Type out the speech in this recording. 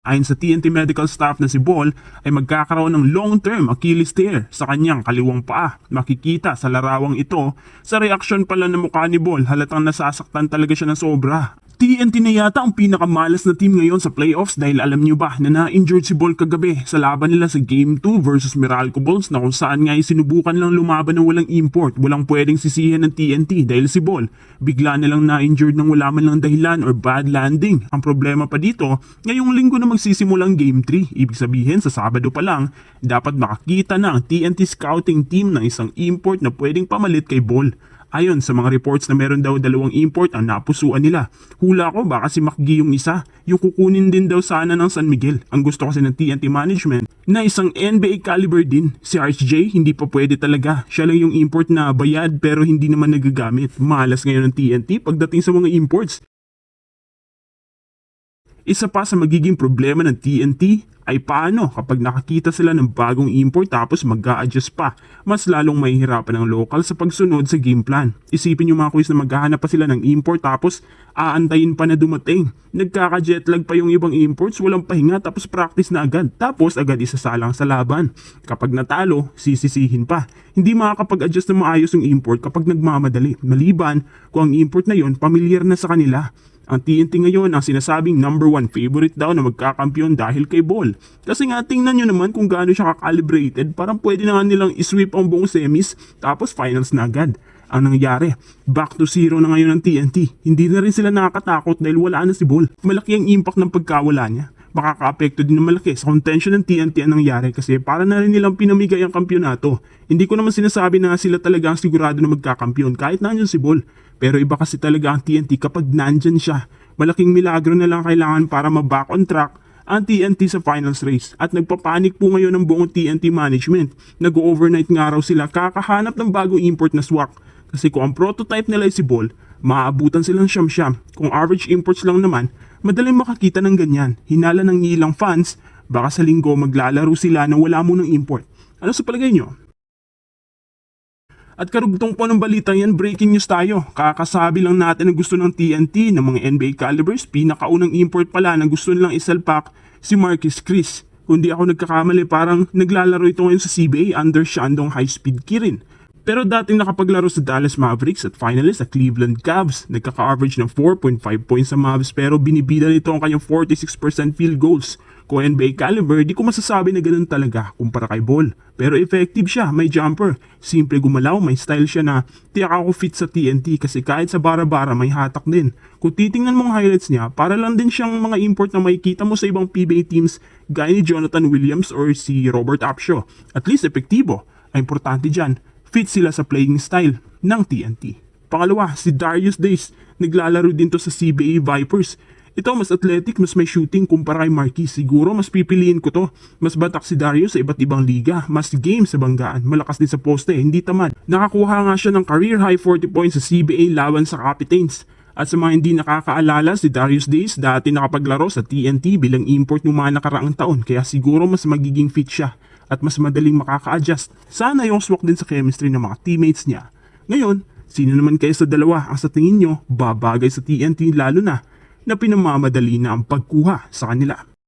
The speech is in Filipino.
Ayon sa TNT medical staff na si Ball ay magkakaroon ng long-term Achilles tear sa kanyang kaliwang paa. Makikita sa larawang ito, sa reaksyon pala ng mukha ni Ball halatang nasasaktan talaga siya ng sobra. TNT na yata ang pinakamalas na team ngayon sa playoffs dahil alam nyo ba na na-injured si Ball kagabi sa laban nila sa Game 2 versus Meralco Bulls na kung saan nga sinubukan lang lumaban ng walang import. Walang pwedeng sisihin ng TNT dahil si Ball bigla nilang na-injured ng wala man lang dahilan or bad landing. Ang problema pa dito, ngayong linggo na magsisimulang Game 3. Ibig sabihin sa Sabado pa lang, dapat makakita na ang TNT scouting team ng isang import na pwedeng pamalit kay Ball. Ayon sa mga reports na meron daw 2 import ang napusuan nila. Hula ko baka si McGee yung isa, yung kukunin din daw sana ng San Miguel. Ang gusto kasi ng TNT management na isang NBA caliber din. Si RJ hindi pa pwede talaga. Siya lang yung import na bayad pero hindi naman nagagamit. Malas ngayon ng TNT pagdating sa mga imports. Isa pa sa magiging problema ng TNT ay paano kapag nakakita sila ng bagong import tapos mag-a-adjust pa. Mas lalong mahihirapan ang local sa pagsunod sa game plan. Isipin yung mga quiz na maghahanap pa sila ng import tapos aantayin pa na dumating. Nagkaka-jetlag pa yung ibang imports, walang pahinga tapos practice na agad. Tapos agad isasalang sa laban. Kapag natalo, sisisihin pa. Hindi makakapag-adjust na maayos yung import kapag nagmamadali. Maliban kung ang import na yon pamilyar na sa kanila. Ang TNT ngayon ang sinasabing number 1 favorite daw na magkakampiyon dahil kay Ball. Kasi nga tingnan nyo naman kung gaano siya kakalibrated, parang pwede na nga nilang isweep ang buong semis tapos finals na agad. Ang nangyari, back to zero na ngayon ang TNT. Hindi na rin sila nakakatakot dahil wala na si Ball. Malaki ang impact ng pagkawala niya. Makaka-apekto din ng malaki sa contention ng TNT ang nangyari kasi para na rin nilang pinamigay ang kampyonato. Hindi ko naman sinasabi na sila talaga ang sigurado na magkakampiyon kahit nandiyan si Ball. Pero iba kasi talaga ang TNT kapag nandyan siya. Malaking milagro na lang kailangan para ma-back on track ang TNT sa finals race. At nagpapanik po ngayon ang buong TNT management. Nag-overnight nga raw sila kakahanap ng bagong import na swak. Kasi kung ang prototype nila ay si Ball, maaabutan silang siyam-siyam. Kung average imports lang naman, madaling makakita ng ganyan. Hinala ng ilang fans, baka sa linggo maglalaro sila na wala mo ng import. Ano sa palagay nyo? At karugtong po ng balita yan, breaking news tayo. Kakasabi lang natin na gusto ng TNT ng mga NBA calibers. Pinakaunang import pala na gusto nilang isalpak si Marquise Chris. Kung di ako nagkakamali, parang naglalaro ito ngayon sa CBA under Shandong High Speed Kirin. Pero dating nakapaglaro sa Dallas Mavericks at finalist sa Cleveland Cavs. Nagkaka-average ng 4.5 points sa Mavs pero binibida nito ang kanyang 46% field goals. Kung NBA caliber, di ko masasabi na ganun talaga kumpara kay Ball. Pero effective siya, may jumper. Simple gumalaw, may style siya na tiyak ako fit sa TNT kasi kahit sa bara-bara may hatak din. Kung titingnan mong highlights niya, para lang din siyang mga import na makikita mo sa ibang PBA teams gaya ni Jonathan Williams or si Robert Upshaw. At least epektibo. Ang importante dyan, fit sila sa playing style ng TNT. Pangalawa, si Darius Days. Naglalaro din to sa CBA Vipers. Ito mas athletic, mas may shooting kumpara kay Marquise. Siguro mas pipiliin ko to. Mas batak si Darius sa iba't ibang liga. Mas game sa banggaan. Malakas din sa poste, hindi tamad. Nakakuha nga siya ng career high 40 points sa CBA laban sa Capitains. At sa mga hindi nakakaalala, si Darius Days dati nakapaglaro sa TNT bilang import ng mga nakaraang taon. Kaya siguro mas magiging fit siya at mas madaling makaka-adjust. Sana yung swak din sa chemistry ng mga teammates niya. Ngayon, sino naman kayo sa dalawa ang sa tingin nyo babagay sa TNT lalo na pinamamadali na ang pagkuha sa kanila?